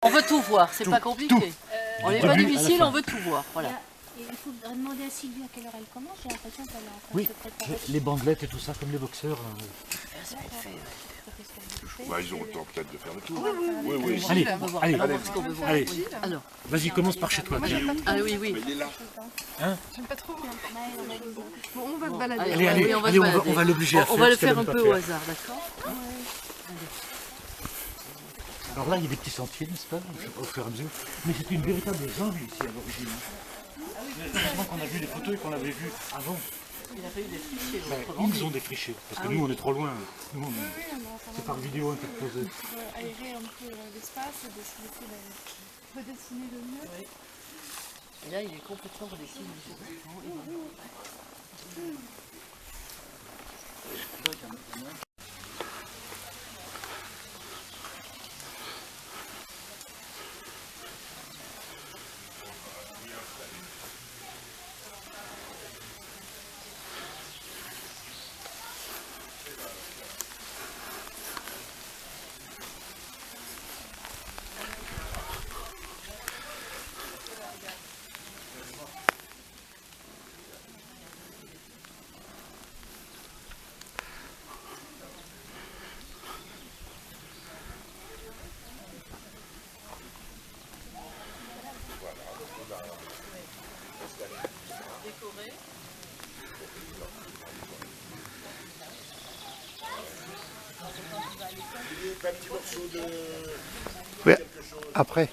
On veut tout voir, c'est pas compliqué. On n'est pas difficile, on veut tout voir. Voilà. Et il faut demander à Sylvie à quelle heure elle commence. J'ai l'impression qu'elle est en train de Oui, se préparer. les bandelettes et tout ça, comme les boxeurs. Bah, ils ont le temps peut-être de faire le tour. Oui. Allez, allez, On va voir ce qu'on veut voir. allez. Oui. Alors, Vas-y, commence par chez toi. Tiens. ah oui, oui. Mais il est là. J'aime pas trop. Bon, on va se balader. Allez, Allez, oui, on va allez, se on balader. va l'obliger à faire. On va le ce qu'elle faire un veut peu pas au faire. hasard, d'accord? Alors là, il y a des petits sentiers, n'est-ce pas, au fur et à mesure. Mais c'est une véritable jungle ici à l'origine. Heureusement qu'on a vu les photos et qu'on l'avait vu avant. Il a fallu défricher. Ils ont défriché, parce que nous, on est trop loin. Nous, c'est par vidéo interposée. Pour aérer un peu l'espace et d'essayer de redessiner le mieux. Et là, il est complètement redessiné. Un petit morceau de... Oui, après.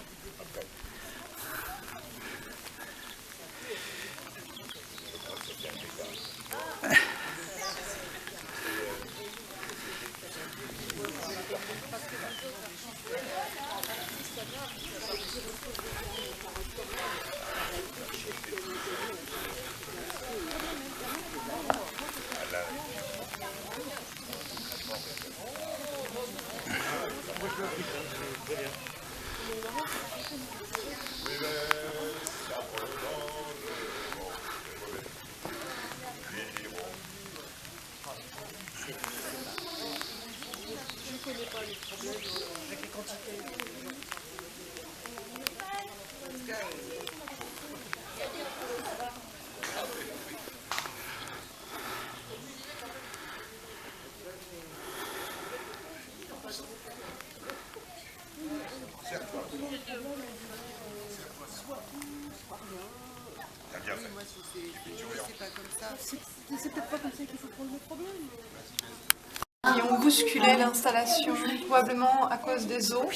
C'est peut-être pas comme ça qu'il faut prendre le problème. Qui ont bousculé l'installation, probablement à cause des eaux.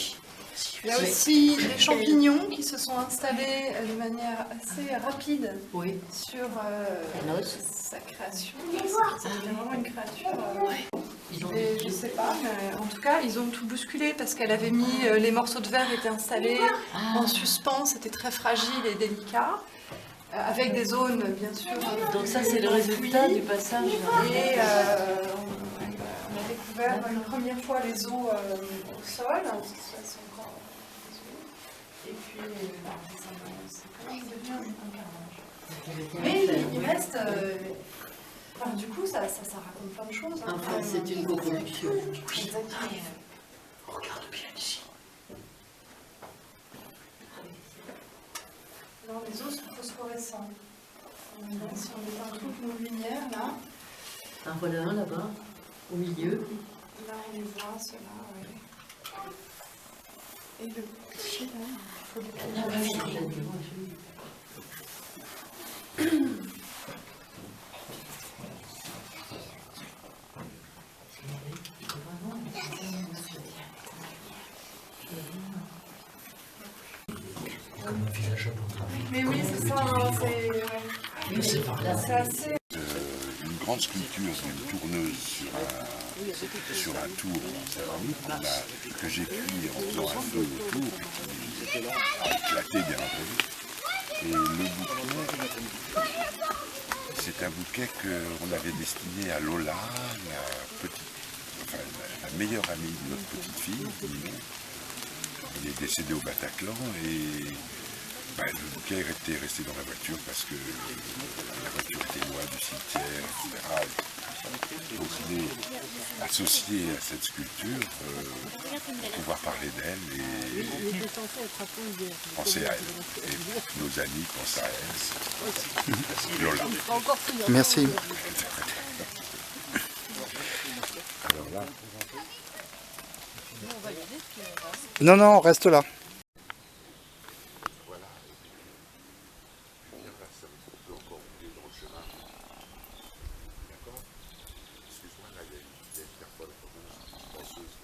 Il y a aussi des champignons qui se sont installés de manière assez rapide Oui. sur sa création. C'était vraiment une créature. Ils ont Et je sais pas, mais en tout cas, ils ont tout bousculé parce qu'elle avait mis les morceaux de verre étaient installés en suspens, c'était très fragile et délicat, avec des zones bien sûr. Donc ça, c'est le résultat du passage. Et on a découvert une première fois les eaux au sol. Ça, c'est encore des eaux. Et puis, c'est quand même devenu un carnage. Mais il reste. Enfin, du coup, ça raconte plein de choses. Hein. Enfin, c'est une reproduction. Exactement. Regarde bien ici. Alors, les os sont phosphorescents. Si on éteint toutes nos lumières, là, En voilà un là-bas, au milieu. là on les voit, ceux-là, oui. Et le petit, là, il faut le Comme un village abandonné. Mais oui, c'est ça, hein, c'est assez... Une grande sculpture d'une tourneuse sur un tour en céramique que j'ai cuit en faisant un feu autour et qui a éclaté bien entendu. Et le bouquet, c'est un bouquet qu'on avait destiné à Lola, la meilleure amie de notre petite fille. Il est décédé au Bataclan et le bouquet était resté dans la voiture parce que la voiture était loin du cimetière, etc. Donc il est associé à cette sculpture pour pouvoir parler d'elle et penser à elle. Et nos amis pensent à elle. Lola. Merci. Alors là, Non, non, on reste là. voilà. Bien là, ça peut encore rouler dans le chemin. D'accord? Excuse-moi, là, il y a une personne danseuse.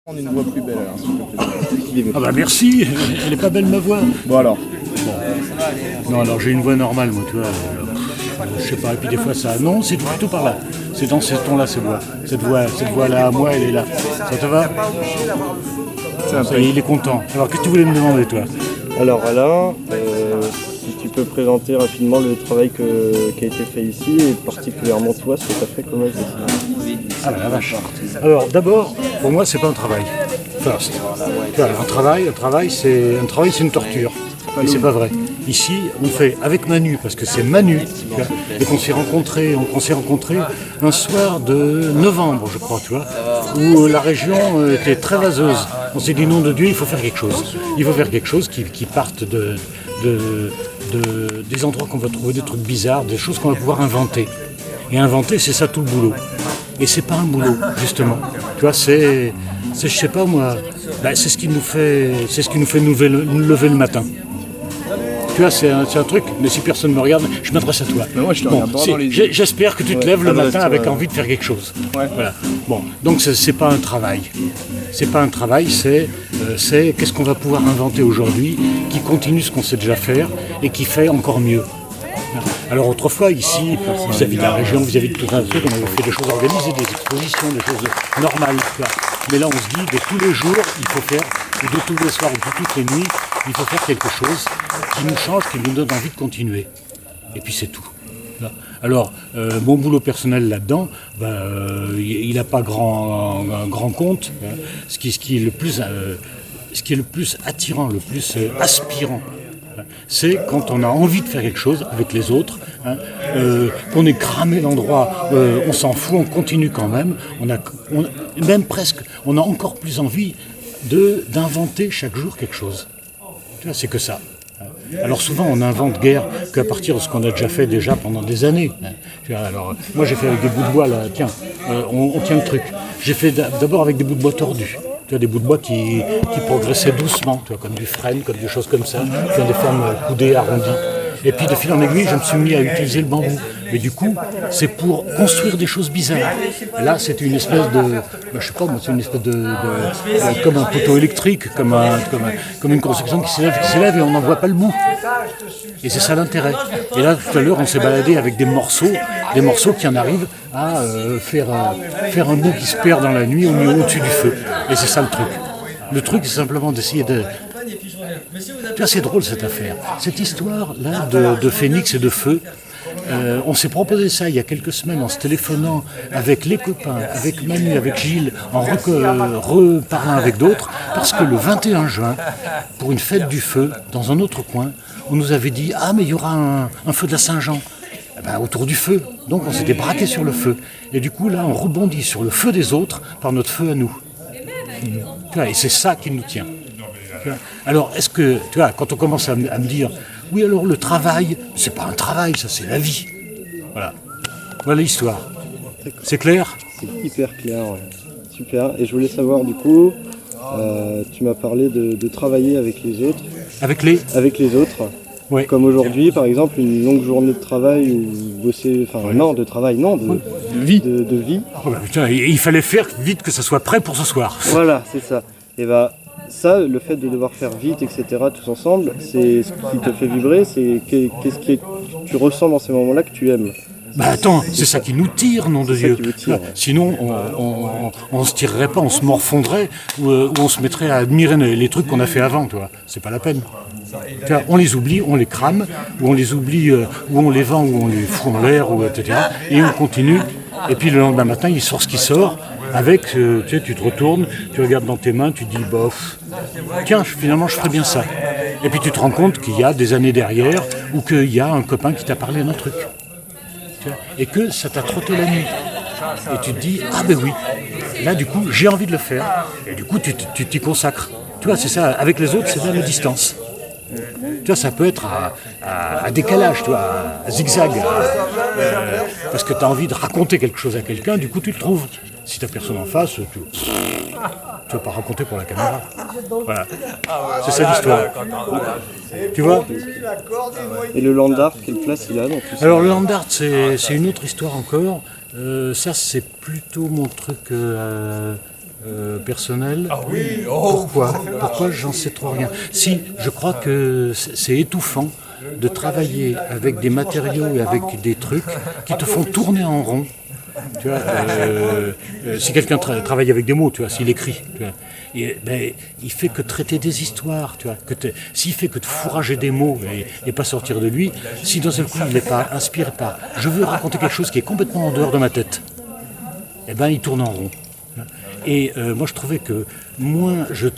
On a une voix plus belle alors, s'il te plaît. Ah bah merci, elle est pas belle ma voix. Bon alors. Non, alors j'ai une voix normale, moi, tu vois. Je sais pas, et puis des fois ça. Non, c'est plutôt par là. C'est dans ces tons-là, ces voix. Cette voix-là, moi, elle est là. Ça te va? Ça y est, il est content. Alors, qu'est-ce que tu voulais me demander, toi? Alors Alain, si tu peux présenter rapidement le travail qui a été fait ici et particulièrement toi, ce que tu as fait comme œuvre ici. Ah la vache. Alors d'abord, pour moi, c'est pas un travail. First. Un travail, c'est une torture. Et c'est pas vrai. Ici, on fait avec Manu, parce que c'est Manu, et qu'on s'est rencontrés un soir de novembre, je crois, tu vois, où la région était très vaseuse. On s'est dit, nom de Dieu, il faut faire quelque chose. Il faut faire quelque chose qui parte des endroits qu'on va trouver, des trucs bizarres, des choses qu'on va pouvoir inventer. Et inventer, c'est ça tout le boulot. Et c'est pas un boulot, justement. Tu vois, c'est je sais pas moi, c'est ce qui nous fait nous lever le matin. Tu vois, c'est un truc, mais si personne ne me regarde, je m'adresse à toi. Mais moi, je te regarde dans les yeux. J'espère que tu te lèves le matin avec envie de faire quelque chose. Ouais. Voilà. Bon, donc c'est pas un travail. C'est pas un travail, c'est qu'est-ce qu'on va pouvoir inventer aujourd'hui qui continue ce qu'on sait déjà faire et qui fait encore mieux. Alors autrefois, ici, vis-à-vis de la région, vis-à-vis de tout un truc, on avait fait des choses organisées, des expositions, des choses normales. Tu vois. Mais là, on se dit, de tous les jours, il faut faire, ou de tous les soirs, ou de toutes les nuits, il faut faire quelque chose qui nous change, qui nous donne envie de continuer. Et puis c'est tout. Alors, mon boulot personnel là-dedans, il n'a pas grand compte. Ce qui est le plus attirant, le plus aspirant, c'est quand on a envie de faire quelque chose avec les autres, qu'on ait cramé l'endroit, on s'en fout, on continue quand même, on a encore plus envie d'inventer chaque jour quelque chose. Tu vois, c'est que ça. Alors souvent on invente guère qu'à partir de ce qu'on a déjà fait pendant des années. Alors moi j'ai fait avec des bouts de bois là, tiens, on tient le truc. J'ai fait d'abord avec des bouts de bois tordus. Tu as des bouts de bois qui progressaient doucement, tu vois, comme du frêne, comme des choses comme ça, qui ont des formes coudées, arrondies. Et puis de fil en aiguille, je me suis mis à utiliser le bambou. Mais du coup, c'est pour construire des choses bizarres. Là, c'est une espèce je sais pas, c'est une espèce comme un poteau électrique, comme une construction qui s'élève et on n'en voit pas le bout. Et c'est ça l'intérêt. Et là, tout à l'heure, on s'est baladé avec des morceaux qui en arrivent à faire un bout qui se perd dans la nuit au-dessus du feu. Et c'est ça le truc. Le truc, c'est simplement d'essayer de... Tu vois, c'est drôle cette affaire. Cette histoire-là de phénix et de feu, on s'est proposé ça il y a quelques semaines en se téléphonant avec les copains, avec Manu, avec Gilles, en reparlant avec d'autres, parce que le 21 juin, pour une fête du feu, dans un autre coin, on nous avait dit « Ah, mais il y aura un feu de la Saint-Jean ». Autour du feu. Donc on s'était braqué sur le feu. Et du coup, là, on rebondit sur le feu des autres par notre feu à nous. Et c'est ça qui nous tient. Alors, est-ce que, tu vois, quand on commence à me dire, oui, alors le travail, c'est pas un travail, ça, c'est la vie. Voilà. Voilà l'histoire. C'est clair? C'est hyper clair, ouais. Super. Et je voulais savoir, du coup, tu m'as parlé de travailler avec les autres. Avec les autres. Oui. Comme aujourd'hui, par exemple, une longue journée de travail ou bosser, de vie. De vie. Oh putain, il fallait faire vite que ça soit prêt pour ce soir. Voilà, c'est ça. Et ça, le fait de devoir faire vite, etc., tous ensemble, c'est ce qui te fait vibrer, qu'est-ce que tu ressens dans ces moments-là que tu aimes. Attends, c'est ça qui nous tire, nom de Dieu. Sinon, on se tirerait pas, on se morfondrait, ou on se mettrait à admirer les trucs qu'on a fait avant, tu vois. C'est pas la peine. Tu vois, on les oublie, on les crame, ou on les oublie, ou on les vend, ou on les fout en l'air, etc. Et on continue. Et puis le lendemain matin, il sort ce qui sort. Avec, tu te retournes, tu regardes dans tes mains, tu te dis, bof, tiens, finalement, je ferais bien ça. Et puis tu te rends compte qu'il y a des années derrière, ou qu'il y a un copain qui t'a parlé d'un truc. Et que ça t'a trotté la nuit. Et tu te dis, ah ben oui, là du coup, j'ai envie de le faire. Et du coup, tu t'y consacres. Tu vois, c'est ça, avec les autres, c'est à la distance. Tu vois, ça peut être à décalage, tu vois, à zigzag. Parce que tu as envie de raconter quelque chose à quelqu'un, du coup, tu le trouves. Si tu n'as personne en face, tu ne vas pas raconter pour la caméra. Voilà. C'est ça l'histoire. Tu vois? Et le land art, quelle place il a dans tout ça? Alors le land art, c'est une autre histoire encore. Ça, c'est plutôt mon truc personnel. Ah oui. Pourquoi j'en sais trop rien. Si, je crois que c'est étouffant de travailler avec des matériaux et avec des trucs qui te font tourner en rond. Tu vois, si quelqu'un travaille avec des mots, tu vois, s'il écrit, tu vois, il fait que traiter des histoires, tu vois, s'il fait que de fourrager des mots et pas sortir de lui, si d'un seul coup il n'est pas inspiré par « je veux raconter quelque chose qui est complètement en dehors de ma tête », il tourne en rond. Et moi je trouvais que moins je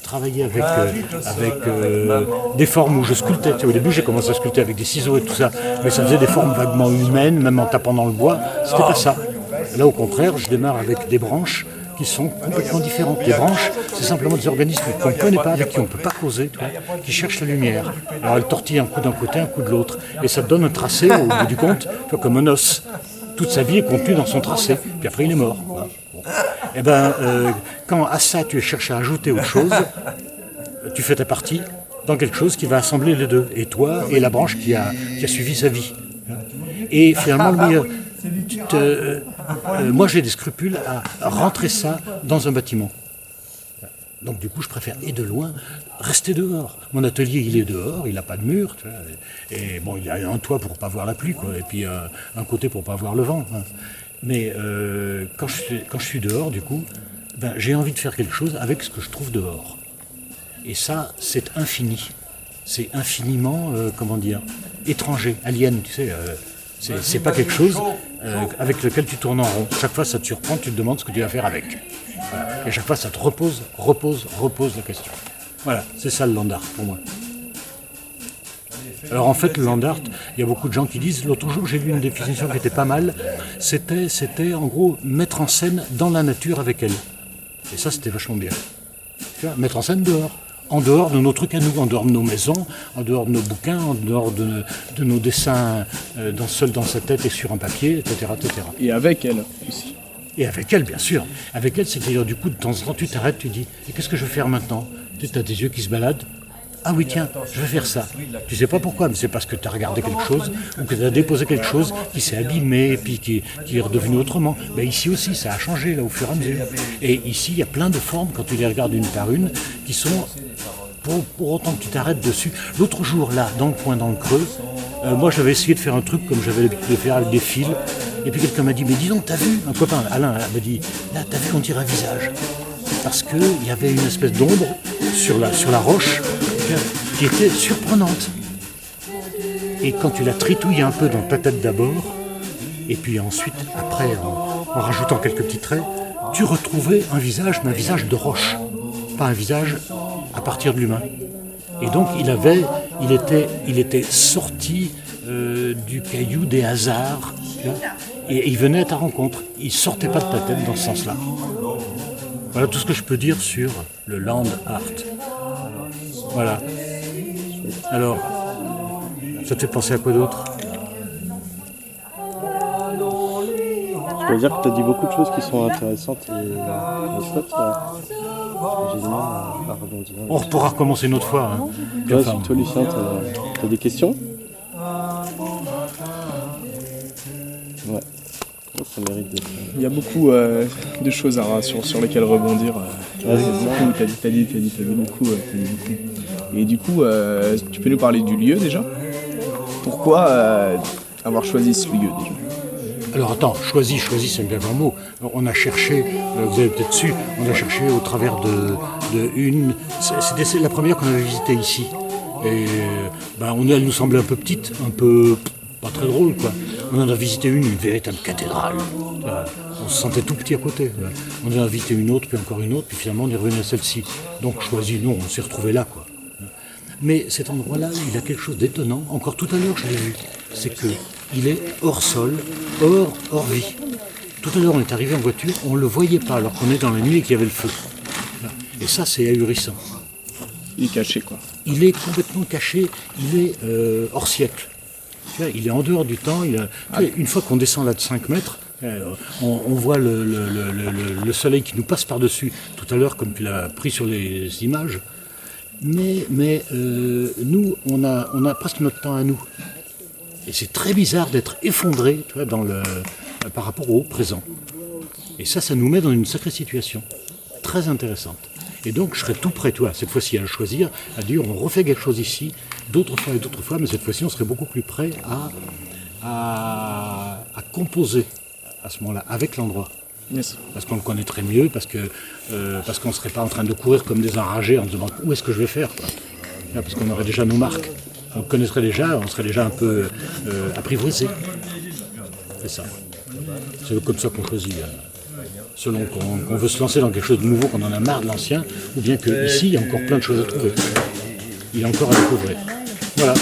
travaillais avec des formes où je sculptais. Tu sais, au début j'ai commencé à sculpter avec des ciseaux et tout ça, mais ça faisait des formes vaguement humaines, même en tapant dans le bois, c'était pas ça. Là au contraire, je démarre avec des branches qui sont complètement différentes. Les branches, c'est simplement des organismes qu'on ne connaît pas, avec qui on ne peut pas causer, tu vois, qui cherchent la lumière. Alors elles tortillent un coup d'un côté, un coup de l'autre, et ça te donne un tracé au bout du compte, tu vois, comme un os. Toute sa vie est contenue dans son tracé, puis après il est mort. Voilà. Bon. Quand à ça tu cherches à ajouter autre chose, tu fais ta partie dans quelque chose qui va assembler les deux, et toi et la branche qui a suivi sa vie. Et finalement, moi j'ai des scrupules à rentrer ça dans un bâtiment. Donc du coup je préfère, et de loin, rester dehors. Mon atelier il est dehors, il n'a pas de mur, tu vois, et bon il y a un toit pour ne pas voir la pluie, quoi, et puis un côté pour ne pas voir le vent. Hein. Mais quand je suis dehors, du coup, j'ai envie de faire quelque chose avec ce que je trouve dehors. Et ça, c'est infini. C'est infiniment, étranger, alien, tu sais. C'est pas quelque chose avec lequel tu tournes en rond. Chaque fois, ça te surprend, tu te demandes ce que tu vas faire avec. Voilà. Et chaque fois, ça te repose la question. Voilà, c'est ça le land art pour moi. Alors en fait, le land art, il y a beaucoup de gens qui disent, l'autre jour j'ai lu une définition qui était pas mal, c'était en gros mettre en scène dans la nature avec elle. Et ça c'était vachement bien. Tu vois, mettre en scène dehors. En dehors de nos trucs à nous, en dehors de nos maisons, en dehors de nos bouquins, en dehors de nos dessins seul dans sa tête et sur un papier, etc., etc. Et avec elle aussi. Et avec elle, bien sûr. Avec elle, c'est-à-dire du coup, de temps en temps, tu t'arrêtes, tu dis, et qu'est-ce que je vais faire maintenant? Tu as tes yeux qui se baladent. Ah oui, tiens, je vais faire ça. Tu sais pas pourquoi, mais c'est parce que tu as regardé quelque chose ou que tu as déposé quelque chose qui s'est abîmé et puis qui est redevenu autrement. Mais ici aussi, ça a changé là au fur et à mesure. Et ici, il y a plein de formes, quand tu les regardes une par une, qui sont, pour autant que tu t'arrêtes dessus. L'autre jour, là, dans le coin, dans le creux, moi j'avais essayé de faire un truc comme j'avais l'habitude de faire avec des fils. Et puis quelqu'un m'a dit, mais dis donc, t'as vu? Un copain, Alain, m'a dit, là, t'as vu, on dirait un visage. Parce qu'il y avait une espèce d'ombre sur la roche qui était surprenante. Et quand tu la tritouilles un peu dans ta tête d'abord, et puis ensuite, après, en rajoutant quelques petits traits, tu retrouvais un visage, mais un visage de roche, pas un visage à partir de l'humain. Et donc il était sorti du caillou des hasards, et il venait à ta rencontre. Il sortait pas de ta tête dans ce sens-là. Voilà tout ce que je peux dire sur le land art. Voilà. Alors, ça te fait penser à quoi d'autre? Je peux dire que tu as dit beaucoup de choses qui sont intéressantes et chouettes. J'ai du mal à rebondir. On pourra recommencer une autre fois. Hein. Toi, Lucien, t'as des questions? Ouais. Ça mérite d'être... Il y a beaucoup de choses sur lesquelles rebondir. T'as dit beaucoup. Et du coup, tu peux nous parler du lieu déjà? Pourquoi avoir choisi ce lieu déjà? Alors attends, choisi, c'est un bien grand mot. On a cherché, vous avez peut-être su, on a cherché au travers de une... C'était la première qu'on avait visitée ici. Et elle nous semblait un peu petite, un peu... pas très drôle, quoi. On en a visité une véritable cathédrale. On se sentait tout petit à côté. On en a visité une autre, puis encore une autre, puis finalement on est revenu à celle-ci. Donc choisi, non, on s'est retrouvé là, quoi. Mais cet endroit-là, il a quelque chose d'étonnant. Encore tout à l'heure, je l'ai vu. C'est qu'il est hors sol, hors vie. Tout à l'heure, on est arrivé en voiture, on ne le voyait pas, alors qu'on est dans la nuit et qu'il y avait le feu. Et ça, c'est ahurissant. Il est caché, quoi. Il est complètement caché, il est hors siècle. Il est en dehors du temps. Une fois qu'on descend là de 5 mètres, on voit le soleil qui nous passe par-dessus. Tout à l'heure, comme tu l'as pris sur les images. Mais nous, on a presque notre temps à nous. Et c'est très bizarre d'être effondré, tu vois, dans par rapport au présent. Et ça nous met dans une sacrée situation, très intéressante. Et donc je serais tout prêt, toi, cette fois-ci à choisir, à dire on refait quelque chose ici, d'autres fois, mais cette fois-ci on serait beaucoup plus prêt à composer à ce moment-là, avec l'endroit. Yes. Parce qu'on le connaîtrait mieux, parce qu'on ne serait pas en train de courir comme des enragés en se demandant où est-ce que je vais faire, quoi. Parce qu'on aurait déjà nos marques. On le connaîtrait déjà, on serait déjà un peu apprivoisé. C'est ça. C'est comme ça qu'on choisit. Selon qu'on veut se lancer dans quelque chose de nouveau, qu'on en a marre de l'ancien, ou bien qu'ici, il y a encore plein de choses à trouver. Il y a encore à découvrir. Voilà.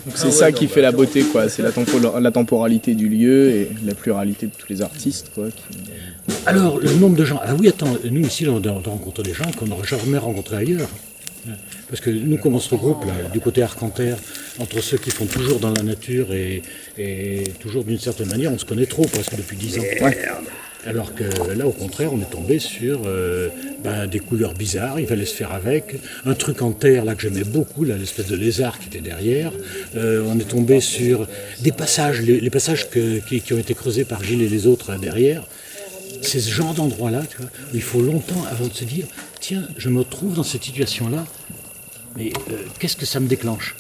Donc c'est ça qui fait la beauté, quoi. C'est la temporalité du lieu et la pluralité de tous les artistes, quoi. Alors, le nombre de gens... Ah oui, attends, nous ici, on rencontre des gens qu'on n'aurait jamais rencontrés ailleurs. Parce que nous, comme on se regroupe là, du côté Arcantère, entre ceux qui font toujours dans la nature et toujours d'une certaine manière, on se connaît trop, presque depuis 10 ans. Ouais. Alors que là, au contraire, on est tombé sur des couleurs bizarres, il fallait se faire avec. Un truc en terre, là, que j'aimais beaucoup, là, l'espèce de lézard qui était derrière. On est tombé sur des passages, les passages qui ont été creusés par Gilles et les autres là, derrière. C'est ce genre d'endroit-là, tu vois, où il faut longtemps avant de se dire « Tiens, je me trouve dans cette situation-là, mais qu'est-ce que ça me déclenche ?»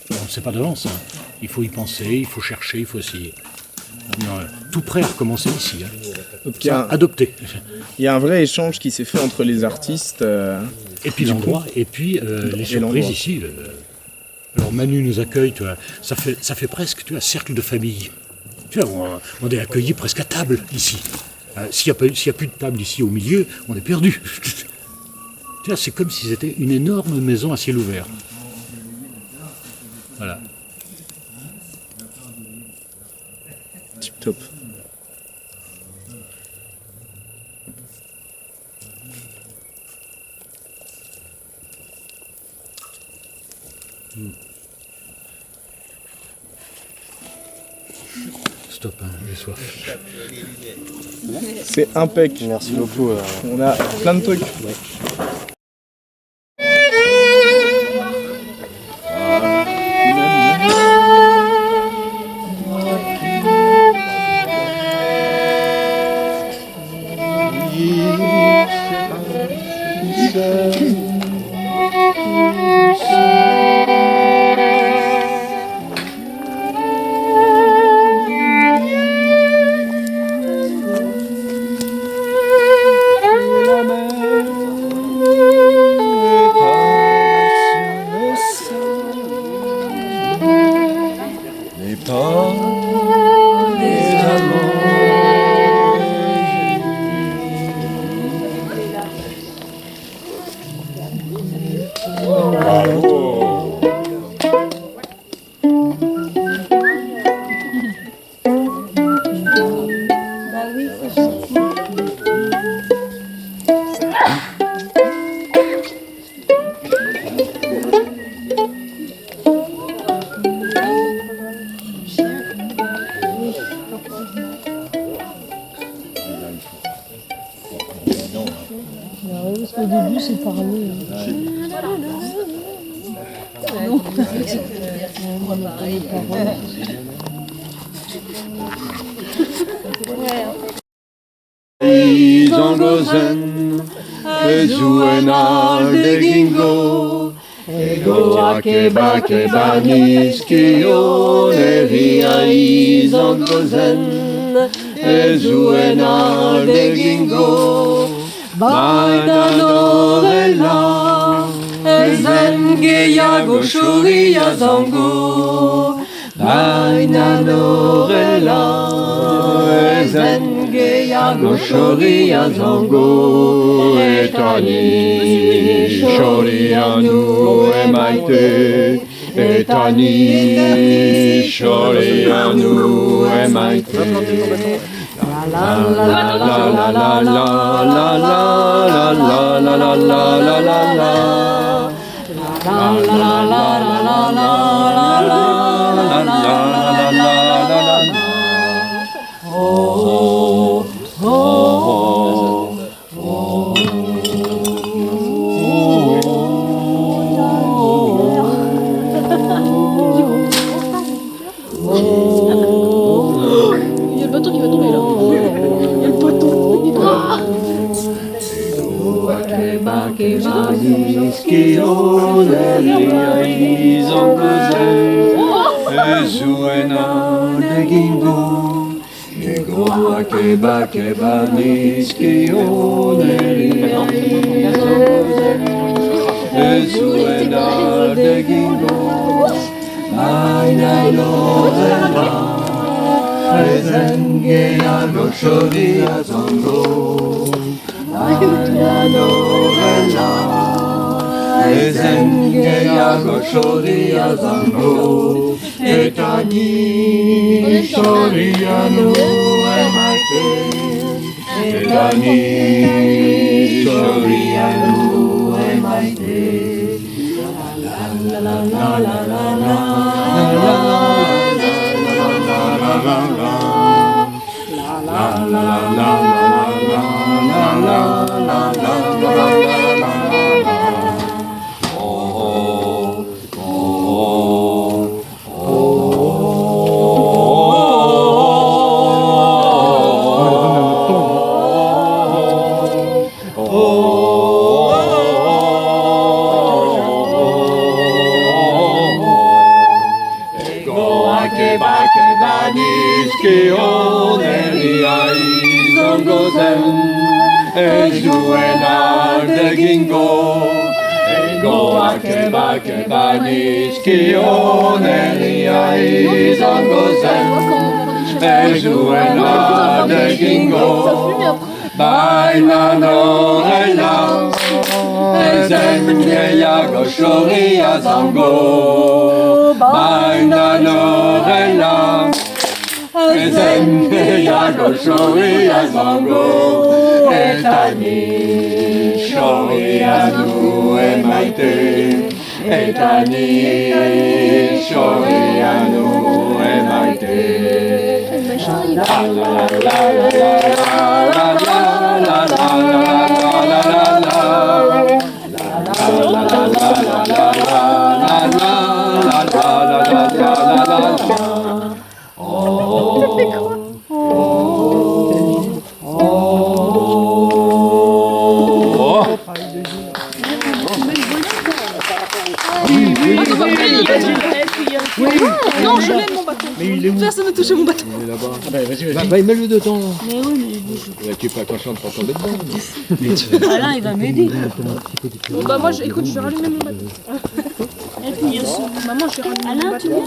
On ne sait pas d'avance, hein. Il faut y penser, il faut chercher, il faut essayer. Tout prêt à recommencer ici. Hein. Donc, adopter. Il y a un vrai échange qui s'est fait entre les artistes. Et puis l'endroit, et puis les surprises ici. Alors Manu nous accueille, tu vois, ça fait presque, tu vois, cercle de famille. Tu vois, on est accueillis presque à table ici. S'il n'y a plus de table ici au milieu, on est perdu. Tu vois, c'est comme si c'était une énorme maison à ciel ouvert. Voilà. Tip top. Stop, hein, j'ai soif. C'est impec. Merci beaucoup. On a plein de trucs. Ouais. Au début, c'est parler. Baidanorela, ezen gehiago xoria zango. Baidanorela, ezen gehiago xoria zango. Eta ni xoria nu emaite, eta ni xoria nu emaite. La la la la la la la la la la la la la la la la. La la la la la la la la la la. Oh oh oh. Non, je l'aime mon bâton. Mais il est où? Personne n'a touché mon bâton. Il est là-bas. Bah, il met le dedans. Mais oui, mais il bouge. Tu fais attention de pas tomber dedans. Voilà, il va m'aider. Bon, bah moi, écoute, je vais rallumer mon bâton. Et puis, Maman, je vais rallumer mon Alain, bâton. tu veux?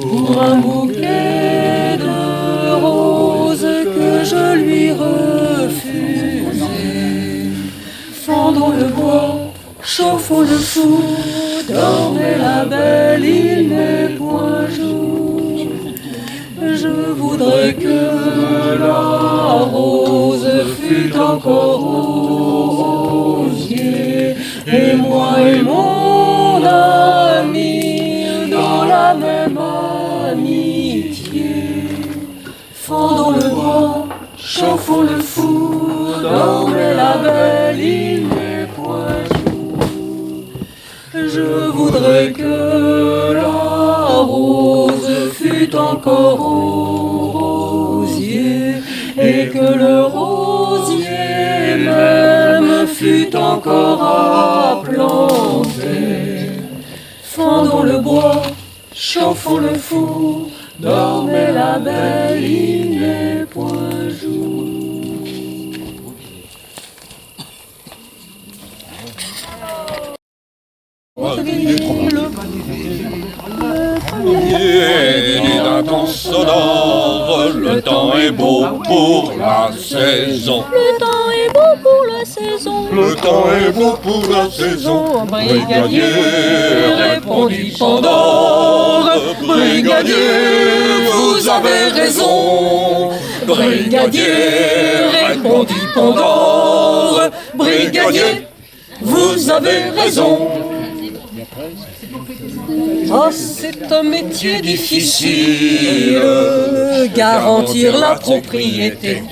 Pour un bouquet de roses que je lui refusais, fendons le bois, chauffons le four, dormez la belle, il n'est point jour. Je voudrais que la rose fût encore rosier, et moi et mon ami dans la même amitié. Fendons le bois, chauffons le four, dormez la belle, il n'est point jour. Je voudrais que la rose fût encore rosier, et que le rosier même fût encore à planter. Fendons le bois, chauffons le four, dormez la belle, il n'est point jour. D'un sonore, le temps est beau pour la saison. Le temps est beau pour la saison. Le temps est beau pour la saison. Brigadier, répondit Pandore. Brigadier, vous avez raison. Brigadier, répondit Pandore. Brigadier, vous avez raison. Oh, c'est un métier difficile, garantir la propriété,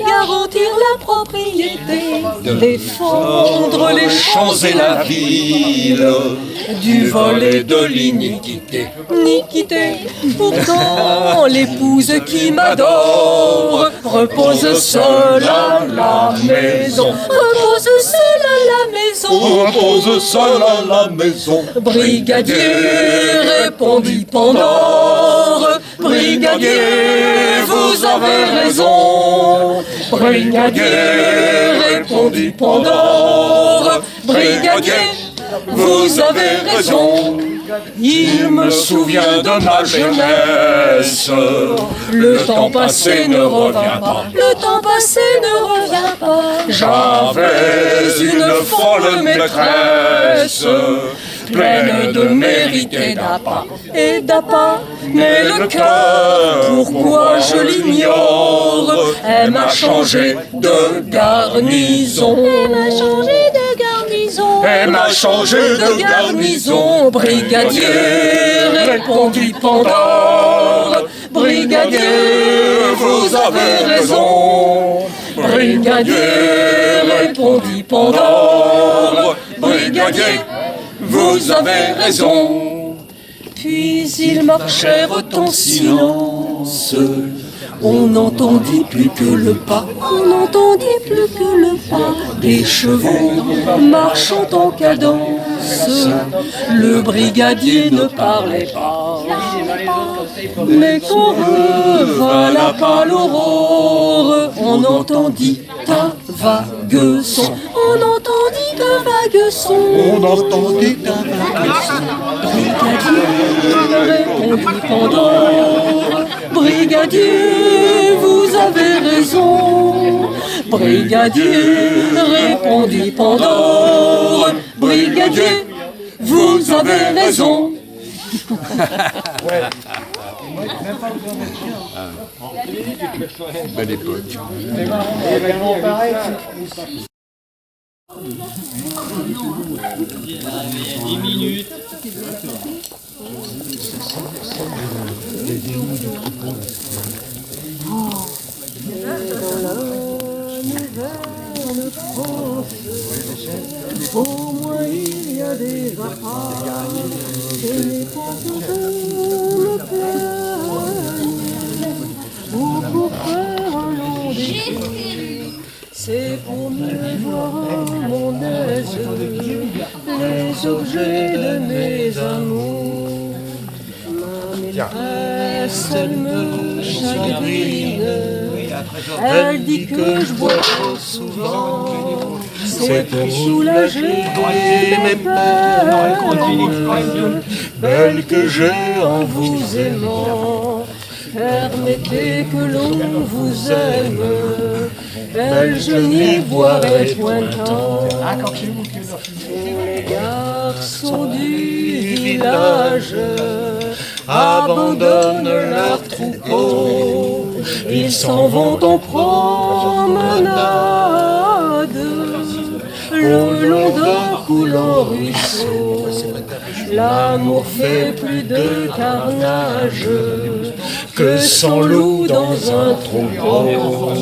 défendre les champs et la ville, du vol et de l'iniquité. Pourtant, l'épouse qui m'adore repose seule à la maison, repose repose seul à la maison. Brigadier, répondit Pandore, brigadier, vous avez raison. Brigadier, répondit Pandore, brigadier, vous avez raison. Il me souvient de ma jeunesse, le temps passé ne revient pas. Le temps passé ne revient pas. J'avais une folle maîtresse, pleine de mérite et d'appât. Et d'appât, mais le cœur, pourquoi je l'ignore, elle m'a changé de garnison. Elle m'a changé de garnison. Elle m'a changé de garnison. Brigadier, répondit Pandore, brigadier, vous avez raison. Brigadier, répondit Pandore, brigadier, vous avez raison. Puis ils marchèrent en silence. On n'entendit plus que le pas, on n'entendit plus que le pas des chevaux marchant en cadence. Le brigadier ne parlait pas, mais quand revint la pâle aurore, on entendit un vague son. On entendit un vague son. On entendit un vague son. Brigadier, répondit Pandore, brigadier, vous avez raison. Brigadier, répondit Pandore, brigadier, vous avez raison. Belle époque. Au moins il y a des apparts et les portes me plaignent. Ou pour faire un long détour, c'est pour mieux voir mon aise les objets de mes amours. Ma maîtresse, elle me chagrine, elle dit que je bois trop souvent. C'est pour soulager mes peines, belle que j'ai en vous aimant. Permettez que l'on vous aime, belle je n'y boirai point de temps. Les garçons du village abandonnent leur troupeau, ils s'en vont en promenade, le long d'un coulant ruisseau. L'amour fait plus de carnage que 100 loups dans un troupeau.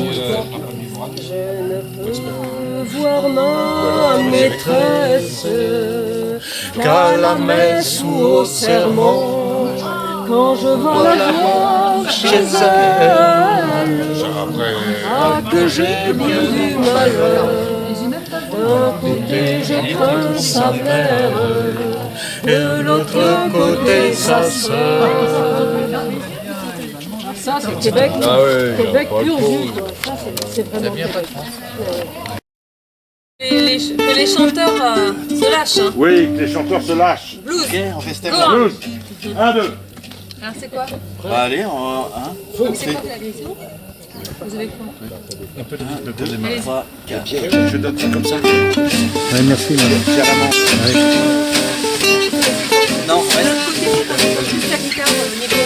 Je ne peux voir ma maîtresse qu'à la messe ou au serment, quand je vais la voir chez elle. Ah, que j'ai bien du malheur. D'un côté je crains sa mère, de l'autre côté sa sœur. Ça c'est Québec, Québec pur jus quoi. Ça c'est vraiment que les chanteurs se lâchent. Hein. Oui, que les chanteurs se lâchent. Blues. Ok, on fait step. Blues. 1, 2. Alors c'est quoi? Allez, C'est quoi la question? Vous avez quoi? Un peu de 3, 4. Je donne ça comme ça. Ouais, merci madame. Différemment. Non, reste. Juste la guitare dans le micro.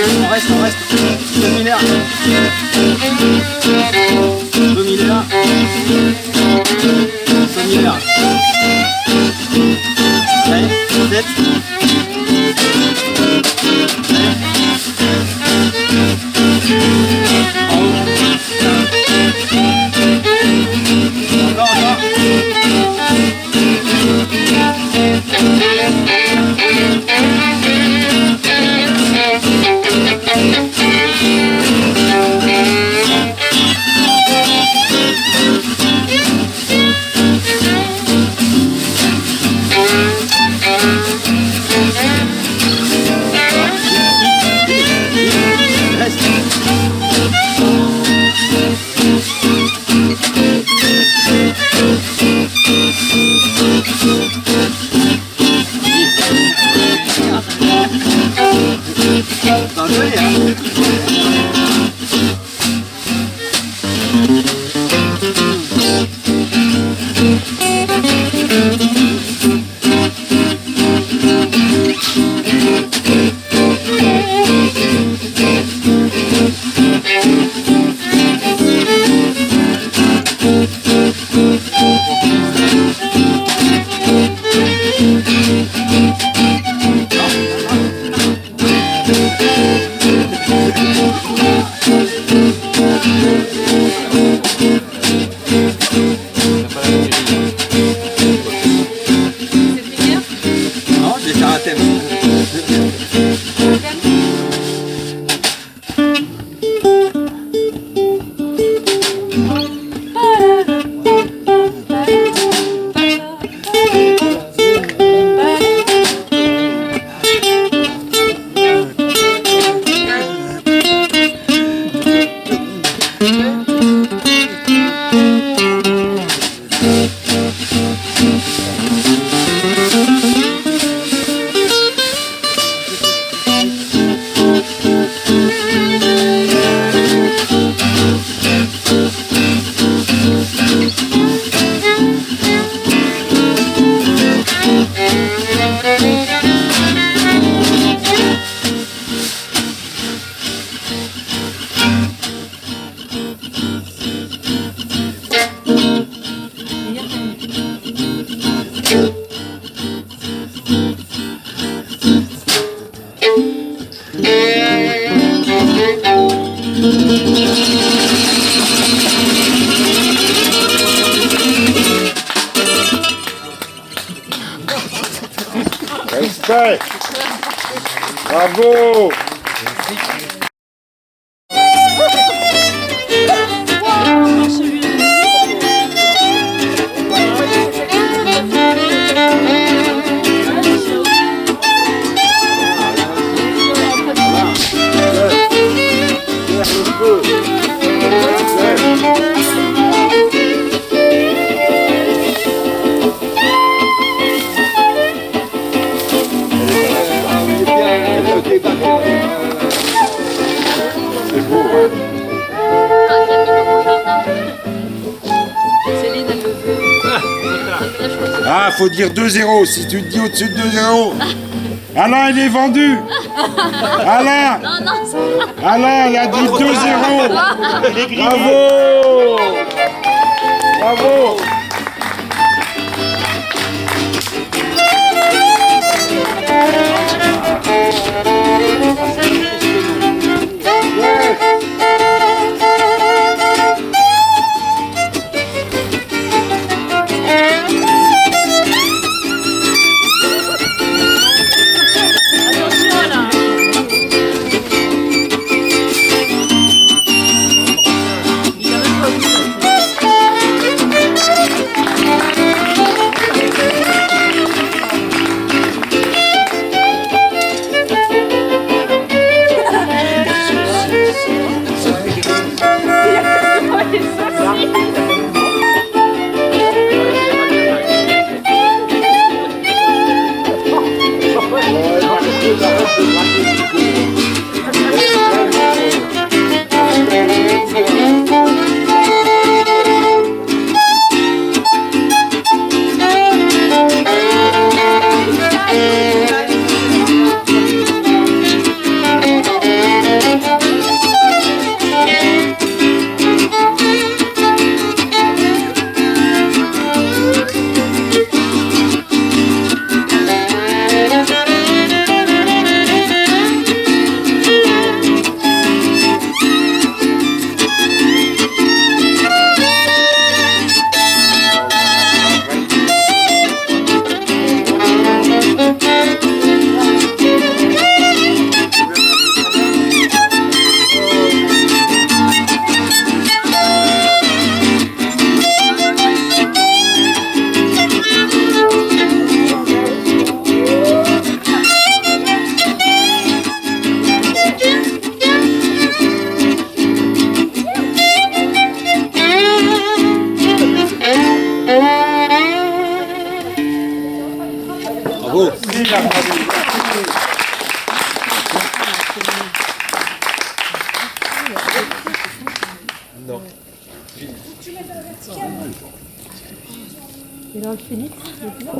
On reste. Dominaire. Dominaire. Dominaire. Ouais, 7. Respect. Bravo. Ah, faut dire 2-0. Si tu te dis au-dessus de 2-0. Alain, il est vendu. Alain. Alain, il a dit 2-0. Bravo. Bravo. Bravo. Non. Et là, Philippe, il a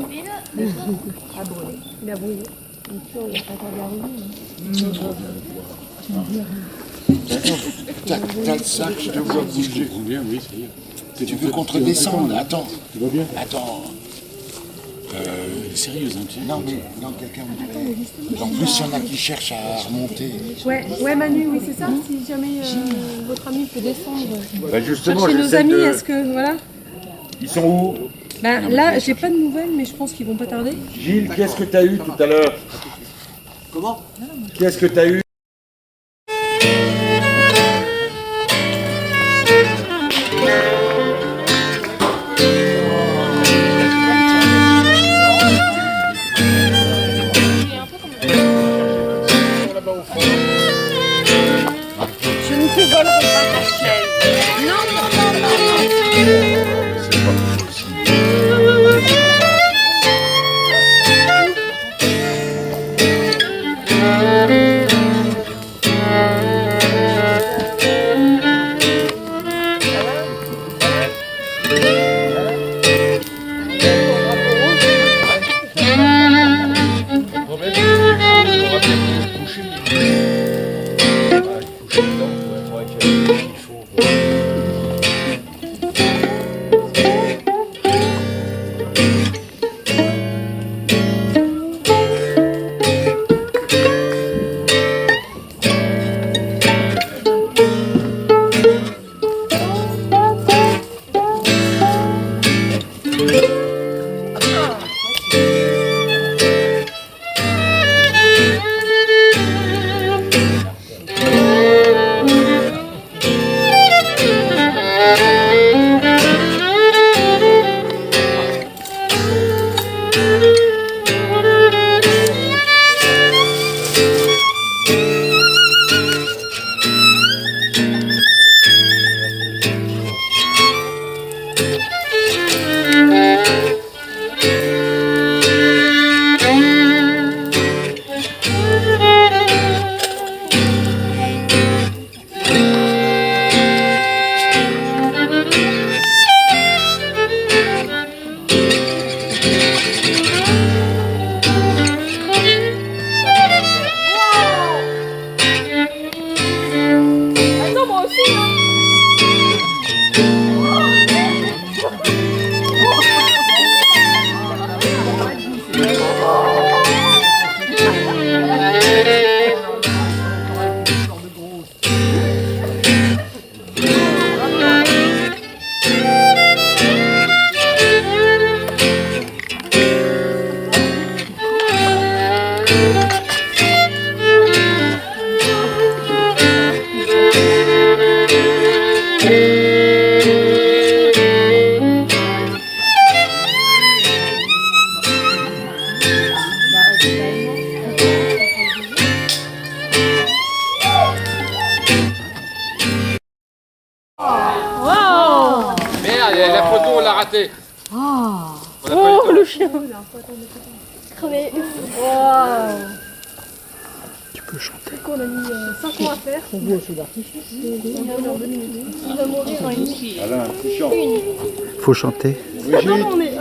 brûlé. Il a brûlé. Bien sûr, il n'a pas encore T'as le sac, je te vois bouger. Tu veux qu'on te redescende? Attends. Tu vas bien? Attends. Sérieuse, hein, tu Non, mais non, quelqu'un me dirait. En plus, il y en a qui cherchent à remonter. Ouais, Manu, oui, c'est ça. Si jamais votre ami peut descendre. Bah justement, Chercher nos j'essaie amis, de- est-ce que. Voilà. Ils sont où? Ben, là, j'ai pas de nouvelles, mais je pense qu'ils vont pas tarder. Gilles, qu'est-ce que t'as eu tout à l'heure? Comment? Qu'est-ce que t'as eu? Je ne rigolerai pas ta chaise. Non, non, non, non, non. Attends, moi aussi, hein. Merde, la photo, on l'a ratée. Oh, le chien. Crevé. Waouh. Tu peux chanter. On a mis 5 ans à faire. On voit ceux d'artifice. Il va mourir en une fille. Alain, tu chantes. Faut chanter. Non, on est.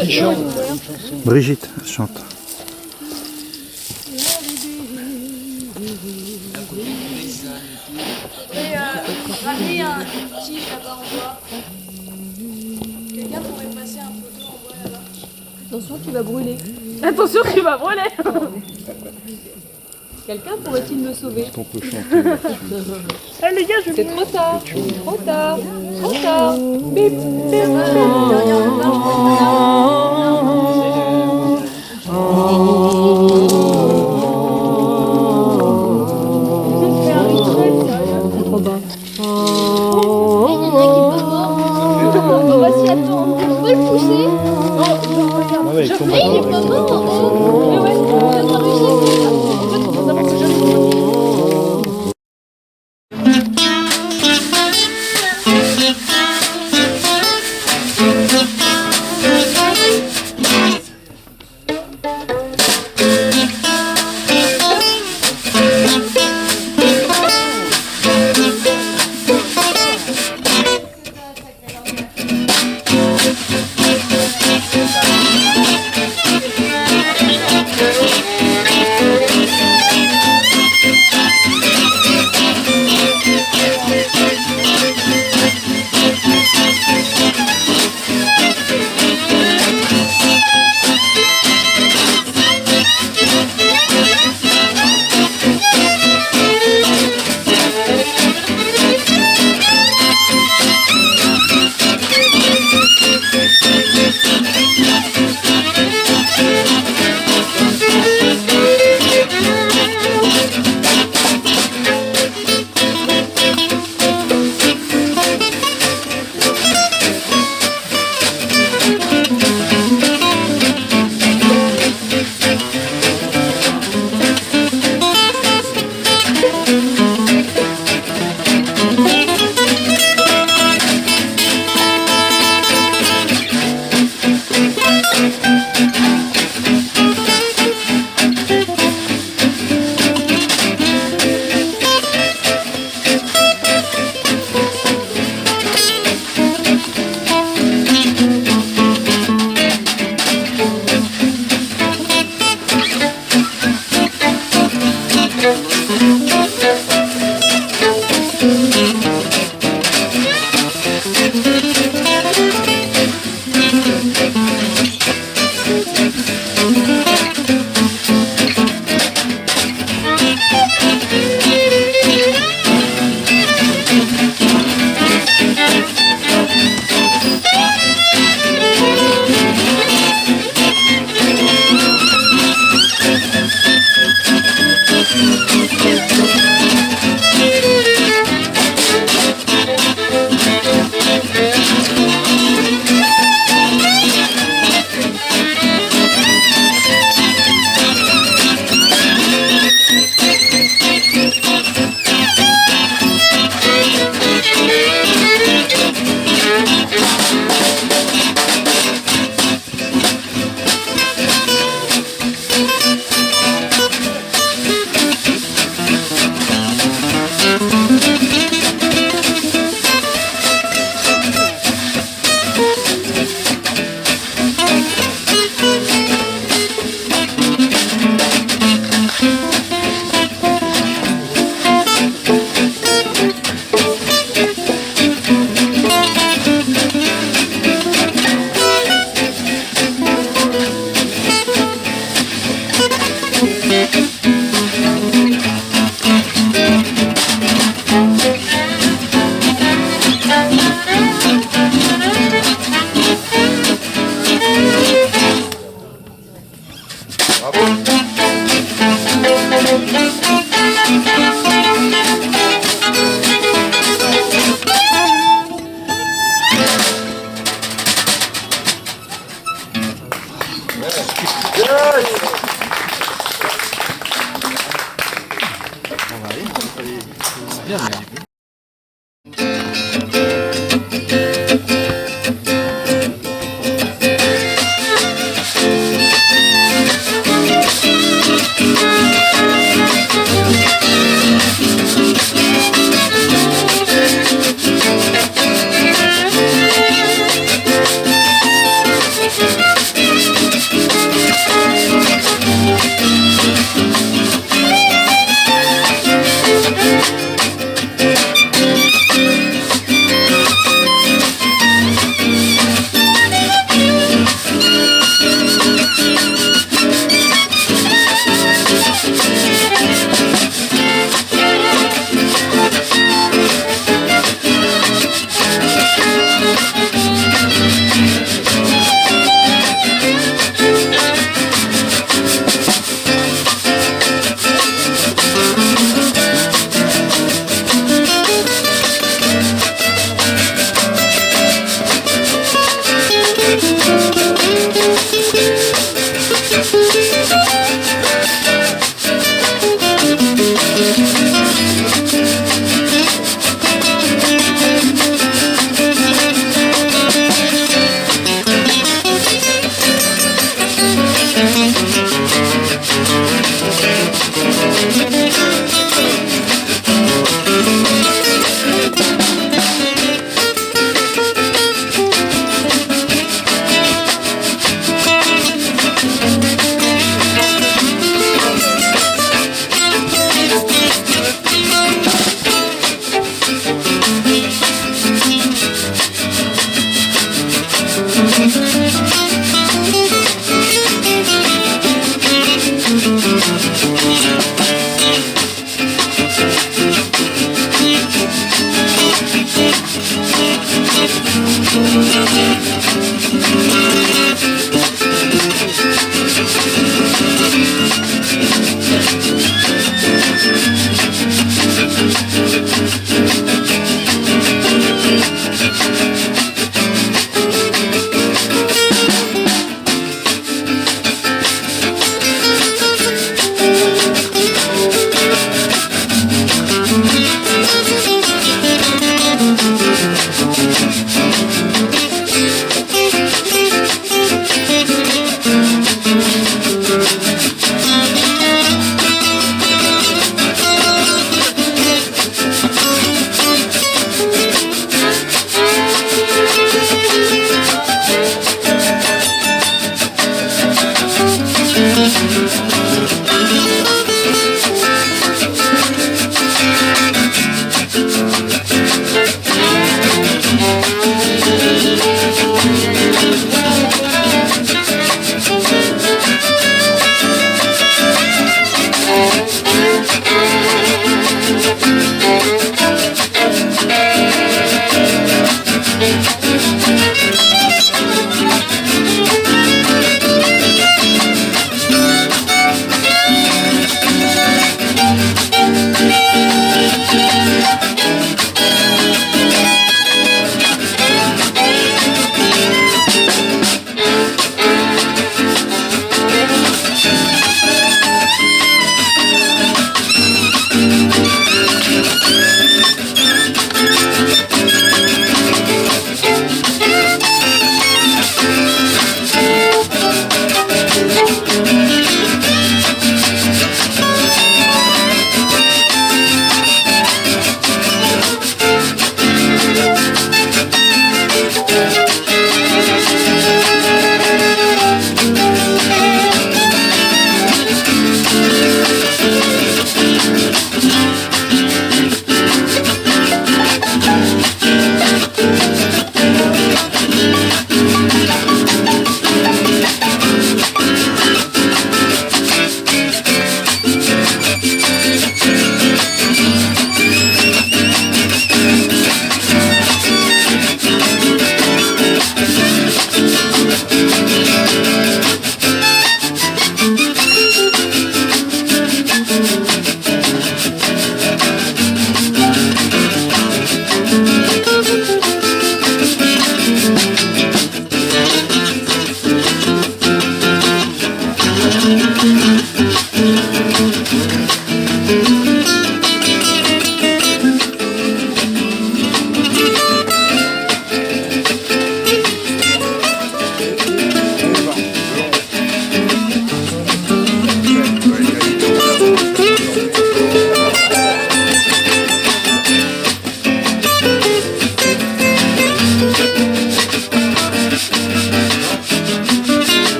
Qui chante? Brigitte chante. Ramenez un tige là-bas en bois. Quelqu'un pourrait passer un poteau en bois là-bas. Attention, tu vas brûler. Attention, tu vas brûler. Quelqu'un pourrait-il me sauver? Est-ce qu'on peut chanter là-dessus? Ah les gars, c'est trop tard. Trop tard. Trop tard. Bip, bip, trop bas. On va s'y attendre. On peut le pousser. Ah ouais, il tombe Il est pas mort. Mais ouais, on a pas réussi à faire ça. En fait, on avance jamais.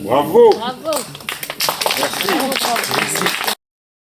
Bravo. Bravo.